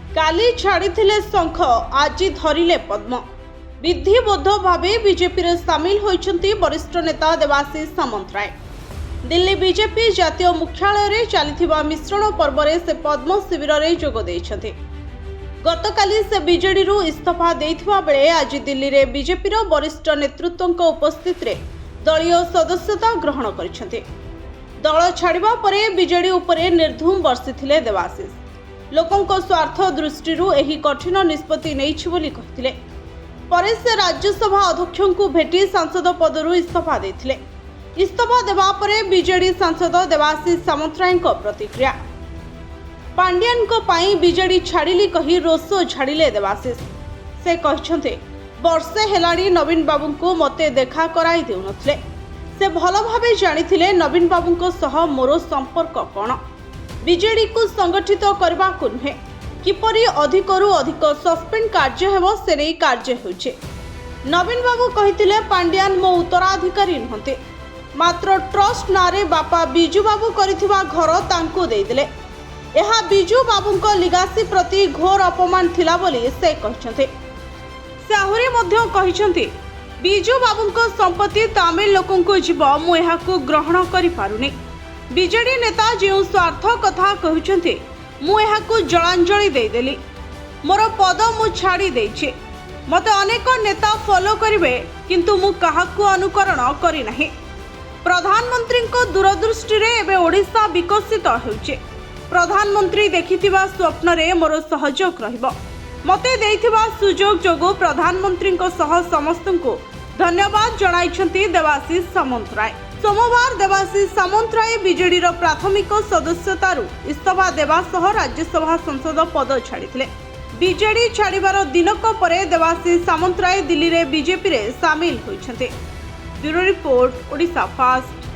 काली छाड़िथिले शंख आज धरिले पद्म। विधिबद्ध भावे बीजेपी रे सामिल होइछंती वरिष्ठ नेता देवाशीष सामंतराय। दिल्ली बीजेपी जातीय मुख्यालय रे चलिथिबा मिश्रण पर्व रे से पद्म शिविर रे जोग देइछंती। गतकाली से बीजेडी रु इस्तीफा देइथिबा बेले आज दिल्ली रे बीजेपी रो वरिष्ठ नेतृत्वक उपस्थित रे दलीय सदस्यता ग्रहण करिछंती। दल छाड़िबा परे बीजेडी उपरे निर्धूम बर्षिथिले देवाशीष। लोकंक स्वार्थ दृष्टि एही कठिन निष्पत्ति नेइछि बोली कहिथिले। परे से राज्यसभा अध्यक्षଙ୍କୁ भेटी सांसद पदरु इस्तीफा देथिले। इस्तीफा देबा परे बीजेडी सांसद देवाशीष सामंतरायଙ୍କ प्रतिक्रिया। पांड्यान को पाई बीजेडी छाड़िली कही रोष छाड़िले देवाशीष। से कहिसंते वर्षे हेलाड़ी नवीन बाबू को मते देखा कराई देउनथले। से भलो भाबे जानिथिले नवीन बाबू सह मोर संपर्क कोन। बीजेडी को संगठित करबा को नुहे, किपरि अधिकरु अधिक सस्पेंड कार्य हेबो से नै कार्य होइछे। नवीन बाबू कहिथिले पांड्यान मो उत्तराधिकारी नहते, मात्र ट्रस्ट नारे बापा बिजू बाबू करिथिबा घर तांको देइदेले। एहा बिजू बाबूंको लिगासी प्रति घोर अपमान थिला बोली से कहिसंते। से आहुरी मध्य कहिसंते बिजू बाबूंको संपत्ति तमिल लोकंको जीव मु एहाकु ग्रहण करि पारुनी। बीजेडी नेता जो स्वार्थ कथा कहते मु एहाकु जलांजलि देदेली। मोर पद मु छाड़ी देइछे। मते अनेक नेता फॉलो करिवे किंतु मु काहाकु अनुकरण करि नाही। प्रधानमंत्री को दूरदृष्टि रे एबे ओडिशा विकसित हेउचे। प्रधानमंत्री देखिथिबा स्वप्न रे मोर सहयोग रहिबो। मते देइथिबा सुजोग जोगो प्रधानमंत्री को सह समस्तंको धन्यवाद जणाइछंती देवाशीष सामंतराय। सोमवार देवाशीष सामंतराय बीजेडी प्राथमिक सदस्यतारू इस्तीफा देवा सह राज्यसभा संसद पद छाड़िथिले। बीजेडी छाड़िबार दिनक परे देवाशीष सामंतराय दिल्ली रे बीजेपी रे सामिल होइछन्ते। Bureau report, Odisha fast.